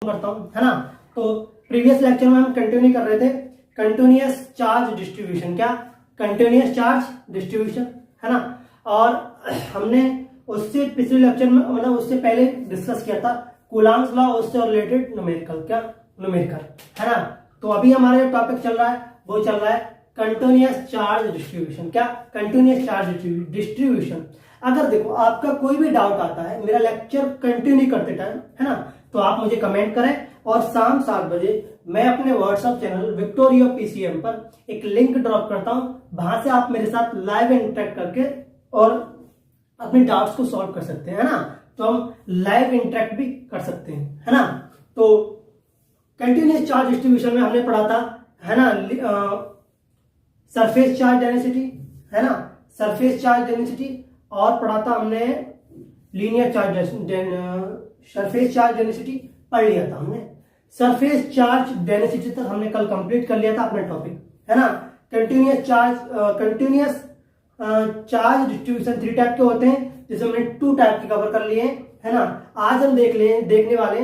करता हूँ, है ना। तो प्रीवियस लेक्चर में हम कंटिन्यू कर रहे थे कंटिन्यूअस चार्ज डिस्ट्रीब्यूशन, क्या कंटिन्यूअस चार्ज डिस्ट्रीब्यूशन, है ना। और हमने उससे पिछले लेक्चर में मतलब उससे पहले डिस्कस किया था कूलॉम्स लॉ, उससे रिलेटेड न्यूमेरिकल, क्या न्यूमेरिकल, है ना। तो अभी हमारा जो टॉपिक चल रहा है वो चल रहा है कंटिन्यूअस चार्ज डिस्ट्रीब्यूशन, क्या कंटिन्यूअस चार्ज डिस्ट्रीब्यूशन। अगर देखो आपका कोई भी डाउट आता है मेरा लेक्चर कंटिन्यू करते टाइम, है ना, तो आप मुझे कमेंट करें और शाम 7 बजे मैं अपने व्हाट्सएप चैनल विक्टोरिया पीसीएम पर एक लिंक ड्रॉप करता हूं, वहां से आप मेरे साथ लाइव इंटरेक्ट करके और अपने डाउट्स को सॉल्व कर सकते हैं, है ना। तो हम लाइव इंटरेक्ट भी कर सकते हैं, है ना। तो कंटिन्यूअस चार्ज डिस्ट्रीब्यूशन में हमने पढ़ा था, है ना, सरफेस चार्ज डेंसिटी, है ना, सरफेस चार्ज डेंसिटी, और पढ़ा था हमने linear charge surface charge density पढ़ लिया था हमने। सरफेस चार्ज डेंसिटी तक हमने कल कंप्लीट कर लिया था अपना टॉपिक, है ना। कंटिन्यूअस चार्ज डिस्ट्रीब्यूशन 3 टाइप के होते हैं, जिसमें हमने 2 टाइप के कवर कर लिए, है ना। आज हम देखने वाले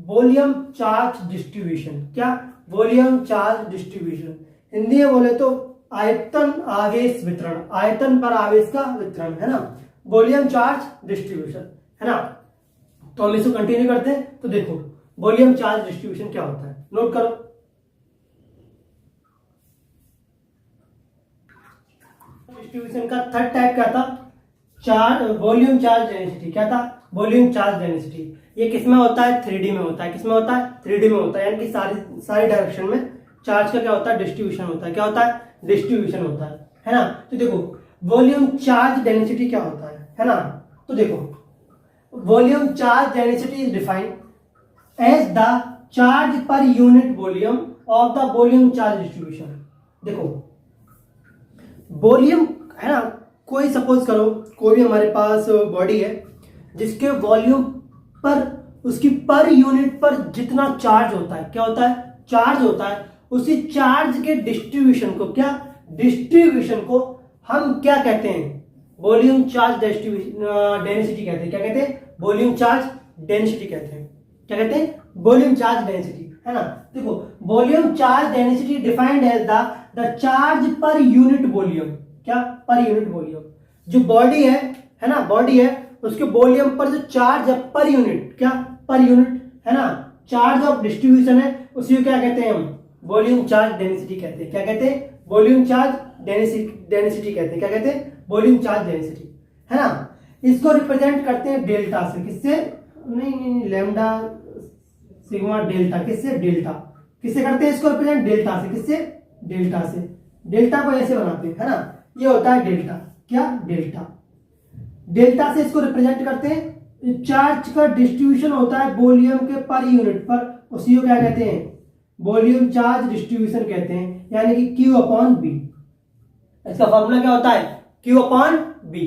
वॉल्यूम चार्ज डिस्ट्रीब्यूशन, क्या वॉल्यूम चार्ज डिस्ट्रीब्यूशन, हिंदी में बोले तो आयतन आवेश वितरण, आयतन पर आवेश का वितरण, है ना, वॉल्यूम चार्ज डिस्ट्रीब्यूशन, है ना। तो हम इसको कंटिन्यू करते हैं। तो देखो वॉल्यूम चार्ज डिस्ट्रीब्यूशन क्या होता है, नोट करो। डिस्ट्रीब्यूशन का थर्ड टाइप क्या था, वॉल्यूम चार्ज डेंसिटी, क्या था वॉल्यूम चार्ज डेंसिटी। ये किसमें होता है, 3D में होता है, किसमें होता है 3D में होता है, यानी कि सारी डायरेक्शन में चार्ज का क्या होता है, डिस्ट्रीब्यूशन होता है, क्या होता है डिस्ट्रीब्यूशन होता है ना। तो देखो वॉल्यूम चार्ज डेंसिटी क्या होता है ना। तो देखो volume charge density is defined as the charge per unit volume of the volume charge distribution. देखो वॉल्यूम, है ना, कोई सपोज करो कोई भी हमारे पास बॉडी है जिसके वॉल्यूम पर उसकी पर यूनिट पर जितना चार्ज होता है, क्या होता है चार्ज होता है, उसी चार्ज के डिस्ट्रीब्यूशन को, क्या डिस्ट्रीब्यूशन को हम क्या कहते हैं, वॉल्यूम चार्ज डेंसिटी कहते हैं। क्या कहते हैं, वॉल्यूम चार्ज डेंसिटी कहते हैं। क्या कहते हैं, वॉल्यूम चार्ज डेंसिटी, है ना। देखो volume charge density defined as the charge per unit volume, क्या पर यूनिट वॉल्यूम। जो बॉडी है ना, बॉडी है उसके वॉल्यूम पर जो चार्ज है पर यूनिट, क्या पर यूनिट, है ना, चार्ज ऑफ डिस्ट्रीब्यूशन है, उसी को क्या कहते हैं हम वॉल्यूम चार्ज डेंसिटी कहते हैं। क्या कहते हैं, वॉल्यूम चार्ज डेंसिटी कहते हैं। क्या कहते हैं, वॉल्यूम चार्ज डेंसिटी, है ना। इसको रिप्रेजेंट करते हैं डेल्टा से, किससे, नहीं लैम्डा सिग्मा डेल्टा, किससे डेल्टा, किससे करते हैं इसको रिप्रेजेंट, डेल्टा से, किससे डेल्टा से, डेल्टा को ऐसे बनाते हैं, है ना, ये होता है डेल्टा, क्या डेल्टा, डेल्टा से इसको रिप्रेजेंट करते हैं। चार्ज का डिस्ट्रीब्यूशन होता है वॉल्यूम के पर यूनिट पर, उसी को क्या कहते हैं, वॉल्यूम चार्ज डिस्ट्रीब्यूशन कहते हैं, यानी कि Q अपॉन बी। इसका फॉर्मूला क्या होता है, Q अपॉन बी।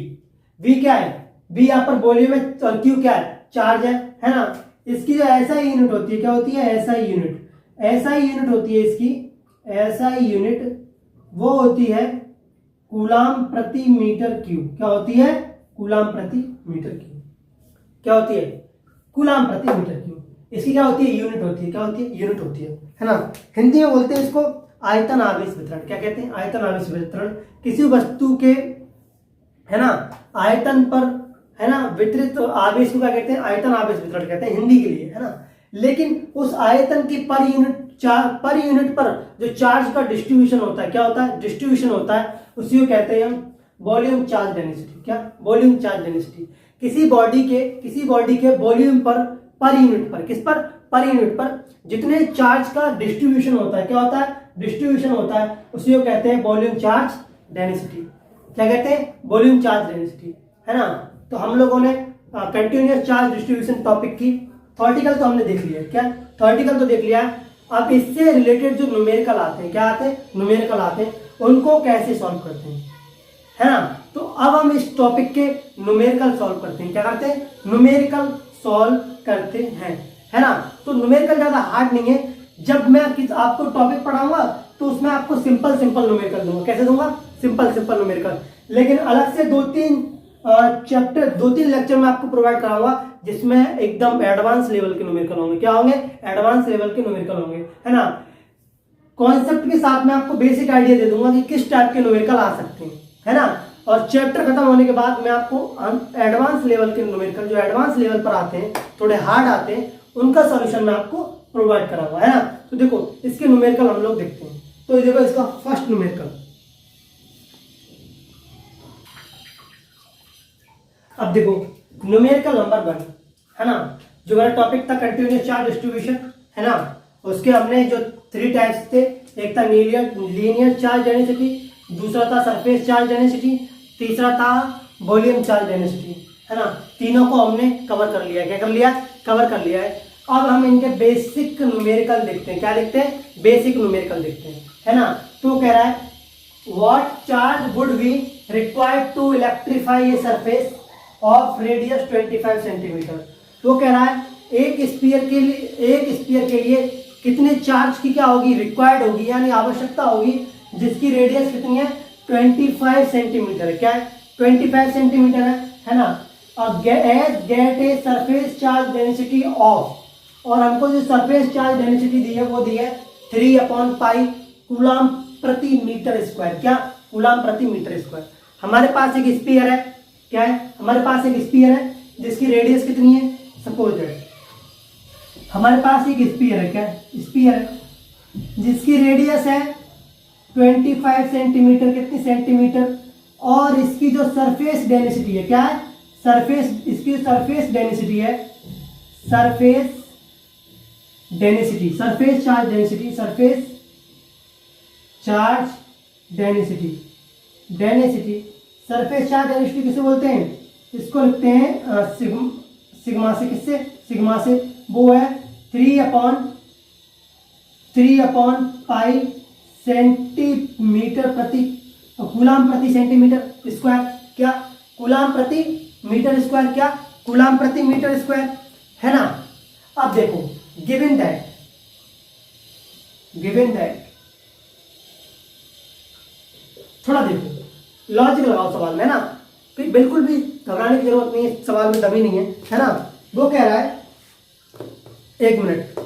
V क्या है, V यहाँ पर वॉल्यूम है और Q क्या है, चार्ज है ना। इसकी जो SI यूनिट होती है, क्या होती है SI यूनिट, SI यूनिट होती है इसकी, SI यूनिट वो होती है कूलाम प्रति मीटर क्यूब। क्या होती है, कूलाम प्रति मीटर क्यूब, क्या होती है कूलाम प्रति मीटर क्यूब। इसकी क्या होती है, यूनिट होती है, क्या होती है यूनिट होती है ना। हिंदी में बोलते हैं इसको आयतन आवेश वितरण। क्या कहते हैं, आयतन आवेश वितरण। किसी वस्तु के, है ना, आयतन पर, है ना, वितरित आवेश को क्या कहते हैं, आयतन आवेश वितरण कहते हैं हिंदी के लिए, है ना। लेकिन उस आयतन की पर यूनिट पर जो चार्ज का डिस्ट्रीब्यूशन होता है, क्या होता है डिस्ट्रीब्यूशन होता है, उसी को कहते हैं हम वॉल्यूम चार्ज डेंसिटी। क्या वॉल्यूम चार्ज डेंसिटी। किसी बॉडी के वॉल्यूम पर यूनिट पर, किस पर यूनिट पर जितने चार्ज का डिस्ट्रीब्यूशन होता है, क्या होता है डिस्ट्रीब्यूशन होता है, उसी को कहते हैं वॉल्यूम चार्ज डेंसिटी। क्या कहते हैं, वॉल्यूम चार्ज डेंसिटी, है ना। तो हम लोगों ने कंटिन्यूअस चार्ज डिस्ट्रीब्यूशन टॉपिक की थ्योरेटिकल तो हमने देख लिया, क्या थ्योरेटिकल तो देख लिया है। अब इससे रिलेटेड जो न्यूमेरिकल आते हैं, क्या आते हैं न्यूमेरिकल आते हैं, उनको कैसे सॉल्व करते हैं, है ना। तो अब हम इस टॉपिक के न्यूमेरिकल सॉल्व करते हैं। क्या करते हैं, न्यूमेरिकल सॉल्व करते हैं, है ना। तो न्यूमेरिकल ज्यादा हार्ड नहीं है। जब मैं आपको टॉपिक पढ़ाऊंगा तो उसमें आपको सिंपल न्यूमेरिकल दूंगा। कैसे दूंगा, सिंपल न्यूमेरिकल। लेकिन अलग से 2-3 चैप्टर 2-3 लेक्चर में आपको प्रोवाइड कराऊंगा जिसमें एकदम एडवांस लेवल के न्यूमेरिकल होंगे। क्या होंगे? एडवांस लेवल के न्यूमेरिकल होंगे, है ना। कॉन्सेप्ट के साथ में आपको बेसिक आइडिया दे दूंगा कि किस टाइप के न्यूमेरिकल आ सकते हैं, है ना। और चैप्टर खत्म होने के बाद मैं आपको एडवांस लेवल के न्यूमेरिकल, जो एडवांस लेवल पर आते हैं, थोड़े हार्ड आते हैं, उनका सॉल्यूशन मैं आपको प्रोवाइड कराऊंगा, है ना। तो देखो इसके न्यूमेरिकल हम लोग देखते हैं। तो देखो इसका फर्स्ट न्यूमेरिकल, अब देखो न्यूमेरिकल नंबर 1, है ना। जो मेरा टॉपिक था कंटिन्यूअस चार्ज डिस्ट्रीब्यूशन, है ना। उसके हमने जो 3 टाइप्स थे, एक था लीनियर चार्ज डेंसिटी, दूसरा था सरफेस चार्ज डेंसिटी, तीसरा था वॉल्यूम चार्ज डेंसिटी, है ना। तीनों को हमने कवर कर लिया। क्या कर लिया? कवर कर लिया है। अब हम इनके बेसिक न्यूमेरिकल देखते हैं। क्या देखते हैं? बेसिक न्यूमेरिकल देखते हैं, है ना। तो कह रहा है what charge would be required to electrify a surface of radius 25 centimetre. तो कह रहा है एक स्फीयर के लिए कितने चार्ज की क्या होगी? रिक्वायर्ड होगी, यानी आवश्यकता होगी, जिसकी रेडियस कितनी है? 25 सेंटीमीटर। क्या है? 25 सेंटीमीटर है ना। और as get a surface charge density of, और हमको जो सरफेस चार्ज डेंसिटी दी है वो दी है 3/π कूलम प्रति मीटर स्क्वायर। क्या? कूलम प्रति मीटर स्क्वायर। हमारे पास एक स्फीयर है। क्या है? हमारे पास एक स्फीयर है जिसकी रेडियस कितनी है? सपोज दैट हमारे पास एक स्फीयर है। क्या? स्फीयर है जिसकी रेडियस है 25 सेंटीमीटर। कितनी सेंटीमीटर? और इसकी जो सरफेस डेंसिटी है, क्या है? इसकी सरफेस डेंसिटी है, surface charge density, surface charge density किसे बोलते हैं? इसको लिखते हैं सिग्मा से। किससे? सिग्मा से। वो है 3/π सेंटीमीटर प्रति कूलम प्रति सेंटीमीटर स्क्वायर। क्या? कूलम प्रति मीटर स्क्वायर। क्या? कूलम प्रति मीटर स्क्वायर, है ना। अब देखो गिवन दैट थोड़ा देखो लॉजिक लगाओ सवाल में, ना। बिल्कुल भी घबराने की जरूरत नहीं है, सवाल में दमी नहीं है ना। वो कह रहा है, एक मिनट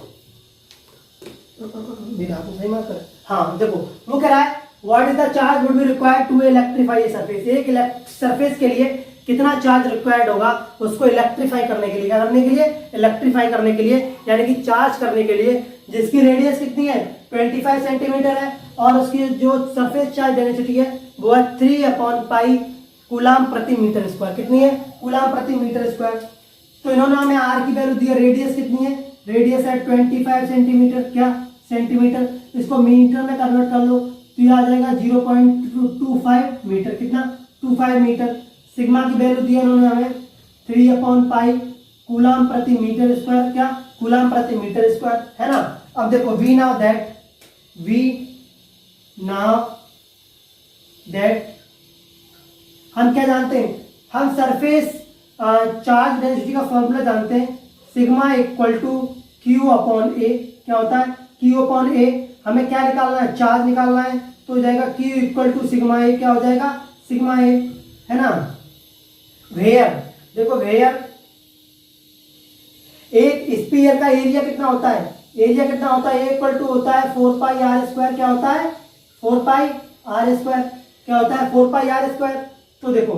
मेरा हाथ सही मार कर। हाँ देखो वो कह रहा है what is the charge would be required to electrify a surface. एक सरफेस के लिए कितना चार्ज रिक्वायर्ड होगा उसको इलेक्ट्रीफाई करने के लिए? क्या करने के लिए? इलेक्ट्रीफाई करने के लिए, यानी कि चार्ज करने के लिए, जिसकी रेडियस कितनी है? 25 सेंटीमीटर है, और उसकी जो सरफेस चार्ज डेंसिटी है वो है 3/π कूलम प्रति मीटर स्क्वायर। कितनी है? कूलम प्रति मीटर स्क्वायर। तो इन्होंने हमें आर की वैल्यू दी है, रेडियस कितनी है? रेडियस है 25 सेंटीमीटर। क्या? सेंटीमीटर। इसको मीटर में कन्वर्ट कर लो तो ये आ जाएगा 0.25 मीटर। कितना? 25 मीटर। सिग्मा की वैल्यू दी है उन्होंने हमें 3/π कूलम प्रति मीटर स्क्वायर। क्या? कूलम प्रति मीटर स्क्वायर, है ना। अब देखो वी नाउ दैट हम क्या जानते हैं? हम सरफेस चार्ज डेंसिटी का फॉर्मूला जानते हैं, सिग्मा इक्वल टू Q/A। क्या होता है? Q/A। हमें क्या निकालना है? चार्ज निकालना है, तो हो जाएगा Q equal to sigma A। क्या हो जाएगा? सिग्मा A, है ना। वेयर देखो, वेयर एक स्फीयर का एरिया कितना होता है? एरिया कितना होता है? इक्वल टू होता है 4πr²। क्या होता है? 4πr²। क्या होता है? 4πr²। तो देखो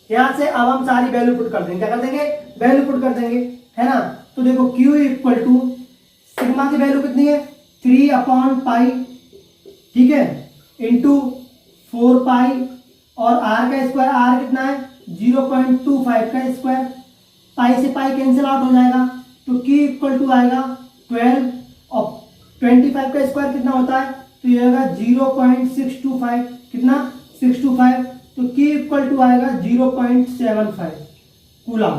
यहां से अब हम सारी वैल्यू पुट कर देंगे। क्या कर देंगे? वैल्यू पुट कर देंगे, है ना। तो देखो Q इक्वल टू सिग्मा की वैल्यू कितनी है? 3/π, ठीक है, इंटू 4π, और r का स्क्वायर, r कितना है? 0.25 का स्क्वायर। पाई से पाई कैंसिल आउट हो जाएगा, तो Q इक्वल टू आएगा 12, और 25 का स्क्वायर कितना होता है? तो ये आएगा 0.625। कितना? 625। तो Q इक्वल टू आएगा 0.75 कूलम।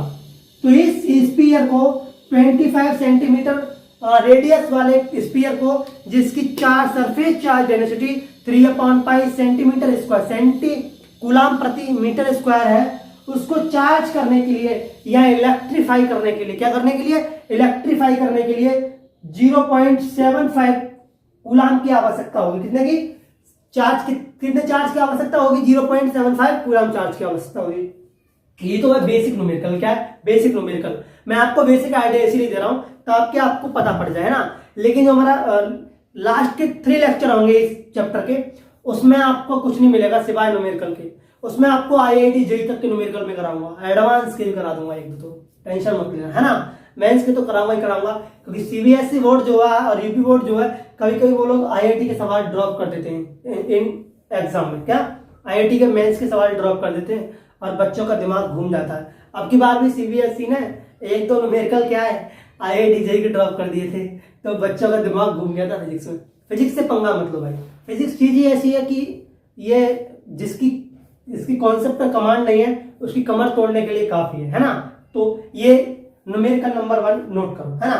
तो इस स्फीयर को 25 सेंटीमीटर रेडियस वाले स्फीयर को, जिसकी surface charge density 3/π centimetre square coulomb प्रति मीटर स्क्वायर है, उसको चार्ज करने के लिए या इलेक्ट्रीफाई करने के लिए, क्या करने के लिए? इलेक्ट्रीफाई करने के लिए 0.75 कूलम की आवश्यकता होगी। कितने की? कितने चार्ज की आवश्यकता होगी? 0.75 कूलम चार्ज की आवश्यकता होगी। ये तो है बेसिक न्यूमेरिकल। क्या है? Basic numerical. मैं आपको बेसिक आइडिया इसीलिए दे रहा हूं ताकि आपको पता पड़ जाए ना। लेकिन जो हमारा लास्ट के 3 लेक्चर होंगे इस चैप्टर के, उसमें आपको कुछ नहीं मिलेगा सिवाय न्यूमेरिकल के। उसमें आपको IIT JEE तक के न्यूमेरिकल में कराऊंगा, एडवांस के भी करा दूंगा एक दो, तो टेंशन मत लेना, है ना। मेंस के तो कराऊंगा ही कराऊंगा, क्योंकि CBSE बोर्ड जो है और UP बोर्ड जो है, कभी कभी वो लोग IIT के सवाल ड्रॉप कर देते हैं इन एग्जाम में। क्या? IIT के मेंस के सवाल ड्रॉप कर देते हैं और बच्चों का दिमाग घूम जाता है। अब की बार भी CBSE ने एक दो न्यूमेरिकल क्या है IIT JEE के ड्रॉप कर दिए थे, तो बच्चों का दिमाग घूम गया था फिजिक्स में। फिजिक्स से पंगा मत लो भाई। फिजिक्स चीज ही ऐसी है कि ये इसकी कॉन्सेप्ट पर कमांड नहीं है, उसकी कमर तोड़ने के लिए काफी है ना। तो ये न्यूमेरिकल नंबर 1 नोट करो, है ना।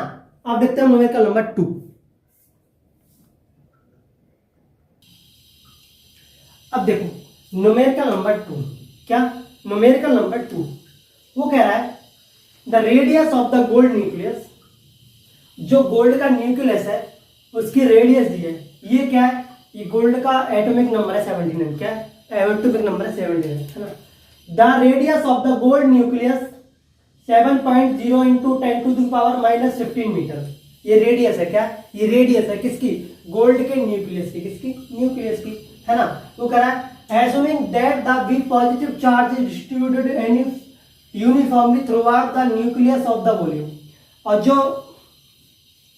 अब देखते हैं न्यूमेरिकल नंबर 2। अब देखो न्यूमेरिकल नंबर 2 क्या, न्यूमेरिकल नंबर 2 वो कह रहा है the radius of the gold nucleus. जो गोल्ड का न्यूक्लियस है उसकी रेडियस दी है। ये क्या है? ये गोल्ड का एटॉमिक नंबर है 79। क्या है? एटॉमिक नंबर है 79, है ना। The radius of the gold nucleus 7.0 into 10 to the power -15 metre. ये रेडियस है। क्या? ये रेडियस है किसकी? गोल्ड के न्यूक्लियस की। किसकी? न्यूक्लियस की, है ना। वो कह रहा है assuming that the B positive charge is distributed uniformly throughout the nucleus of the volume। और जो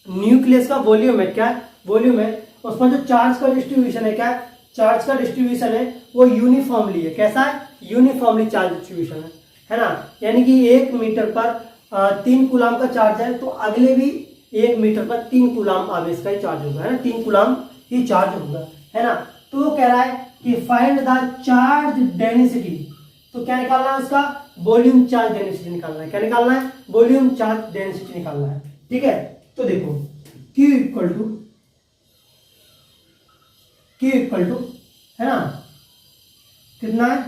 न्यूक्लियस का वॉल्यूम है, क्या वॉल्यूम है, उसमें जो चार्ज का डिस्ट्रीब्यूशन है, क्या चार्ज का डिस्ट्रीब्यूशन है, वो यूनिफॉर्मली है। कैसा है? यूनिफॉर्मली चार्ज डिस्ट्रीब्यूशन है ना। यानी कि 1 मीटर पर 3 कूलाम का चार्ज है, तो अगले भी 1 मीटर पर 3 कूलाम आवेश का ही चार्ज होगा, है ना। 3 कूलाम ही चार्ज होगा, है ना। तो वो कह रहा है कि फाइंड द चार्ज डेंसिटी। तो क्या निकालना है? उसका वॉल्यूम चार्ज डेंसिटी निकालना है। क्या निकालना है? वॉल्यूम चार्ज डेंसिटी निकालना है। ठीक है, तो देखो Q इक्वल टू है ना, कितना है?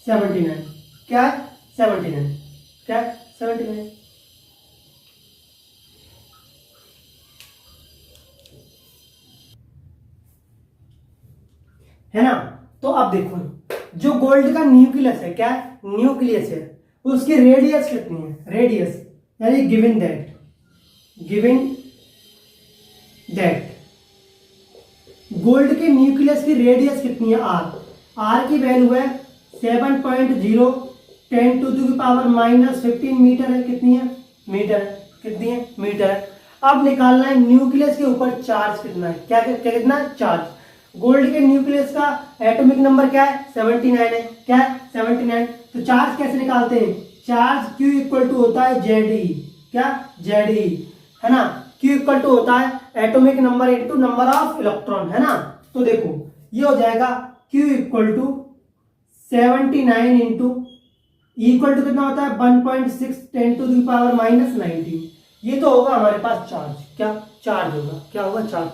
79। क्या है? 79। क्या है? 79। है ना। तो अब देखो जो गोल्ड का न्यूक्लियस है, क्या है? न्यूक्लियस है, उसकी रेडियस कितनी है? रेडियस यानी गिवन दैट गोल्ड के न्यूक्लियस की रेडियस कितनी है? R की वैल्यू है 7.0 10 टू द पावर -15 मीटर है। कितनी है? मीटर है। कितनी है? मीटर है। अब निकालना है न्यूक्लियस के ऊपर चार्ज कितना है। क्या कितना है? चार्ज। गोल्ड के न्यूक्लियस का एटॉमिक नंबर क्या है? 79 है। क्या है? 79। तो चार्ज कैसे निकालते हैं? चार्ज Q इक्वल टू होता है ZE। क्या? ZE, है ना। Q इक्वल टू होता है atomic number into number of electron, है ना। तो देखो ये हो जाएगा Q equal to 79 into equal to कितना होता है? 1.6 10 टू द पावर -19। ये तो होगा हमारे पास चार्ज। क्या? चार्ज होगा। क्या होगा? चार्ज।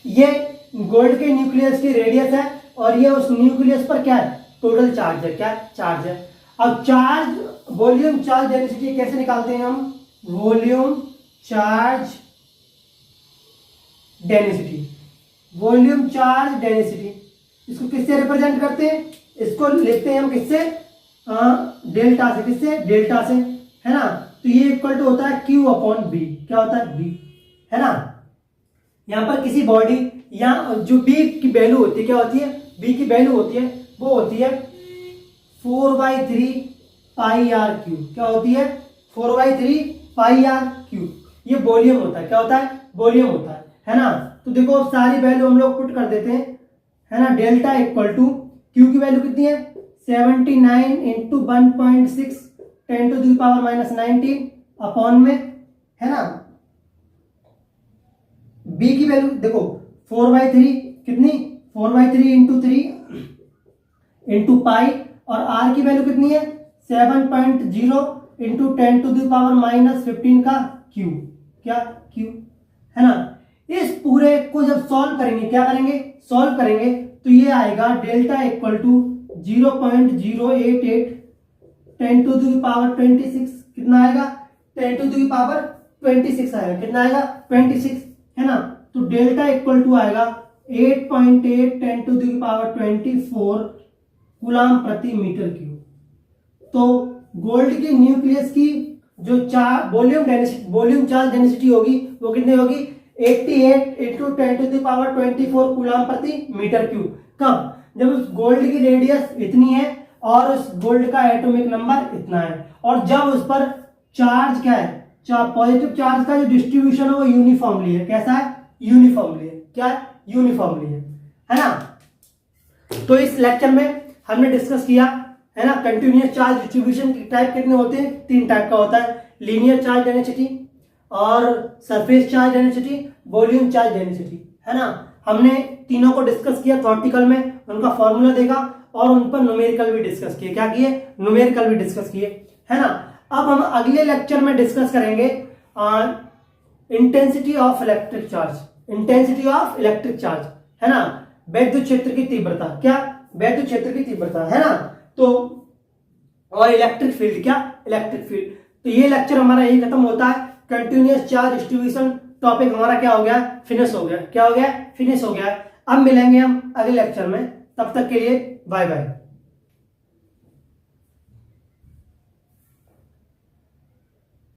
ये गोल्ड के न्यूक्लियस की रेडियस है और ये उस न्यूक्लियस पर क्या है? टोटल चार्ज है। क्या? चार्ज है। अब चार्ज वॉल्यूम चार्ज डेंसिटी कैसे निकालते हैं हम? Volume charge density. Volume charge density इसको किससे रिप्रेजेंट करते हैं? इसको लिखते हैं हम किससे? डेल्टा से। किससे? डेल्टा से, है ना। तो ये इक्वल टू होता है Q अपॉन B। क्या होता है? B, है ना। यहां पर किसी बॉडी या जो B की वैल्यू होती है, क्या होती है? B की वैल्यू होती है, वो होती है 4/3 पाई आर क्यू। क्या होती है? 4/3 पाई आर क्यू। ये वॉल्यूम होता है। क्या होता है? वॉल्यूम होता है ना। तो देखो अब सारी वैल्यू हम लोग पुट कर देते हैं, है ना। डेल्टा इक्वल टू क्यू की वैल्यू कितनी है? 79 into 1.6 10 to the power -19 upon में, है ना। बी की वैल्यू देखो 4/3 कितनी? 4/3 इंटू 3 इंटू पाई, और आर की वैल्यू कितनी है? 7.0 इंटू 10 टू द पावर -15 का क्यू। क्या? क्यू, है ना। इस पूरे को जब सॉल्व करेंगे, क्या करेंगे? सॉल्व करेंगे तो ये आएगा delta equal to 0.088 10 to the power 26। कितना आएगा? 10 टू द पावर 26 आएगा। कितना आएगा? 26, है ना। तो डेल्टा इक्वल टू आएगा 8.8 10 टू द पावर 24 कूलाम प्रति मीटर क्यूब। तो गोल्ड की न्यूक्लियस की जो वॉल्यूम चार्ज डेंसिटी होगी वो कितनी होगी 88 इंटू 10⁻24 कूलम प्रति मीटर क्यूब। कब? जब उस गोल्ड की रेडियस इतनी है और उस गोल्ड का एटॉमिक नंबर इतना है, और जब उस पर चार्ज क्या है, पॉजिटिव चार्ज का जो डिस्ट्रीब्यूशन है वो यूनिफॉर्मली है। कैसा है? यूनिफॉर्मली है। क्या है? यूनिफॉर्मली है ना। तो इस लेक्चर में हमने डिस्कस किया है ना, कंटिन्यूअस चार्ज डिस्ट्रीब्यूशन के टाइप कितने होते हैं? 3 टाइप का होता है, लीनियर चार्ज डेंसिटी और surface charge density, volume charge density, है ना। हमने तीनों को डिस्कस किया थ्योरेटिकल में, उनका फॉर्मूला देखा और उन पर न्यूमेरिकल भी डिस्कस किए। क्या किए? न्यूमेरिकल भी डिस्कस किए, है ना। अब हम अगले लेक्चर में डिस्कस करेंगे intensity of electric charge, intensity of electric charge, है ना, वैद्युत क्षेत्र की तीव्रता। क्या? वैद्युत क्षेत्र की तीव्रता, है ना। तो और इलेक्ट्रिक फील्ड, क्या? Electric field. तो ये लेक्चर हमारा यही खत्म होता है। कंटिन्यूअस चार्ज डिस्ट्रीब्यूशन टॉपिक हमारा क्या हो गया? फिनिश हो गया। क्या हो गया? फिनिश हो गया। अब मिलेंगे हम अगले लेक्चर में, तब तक के लिए बाय बाय।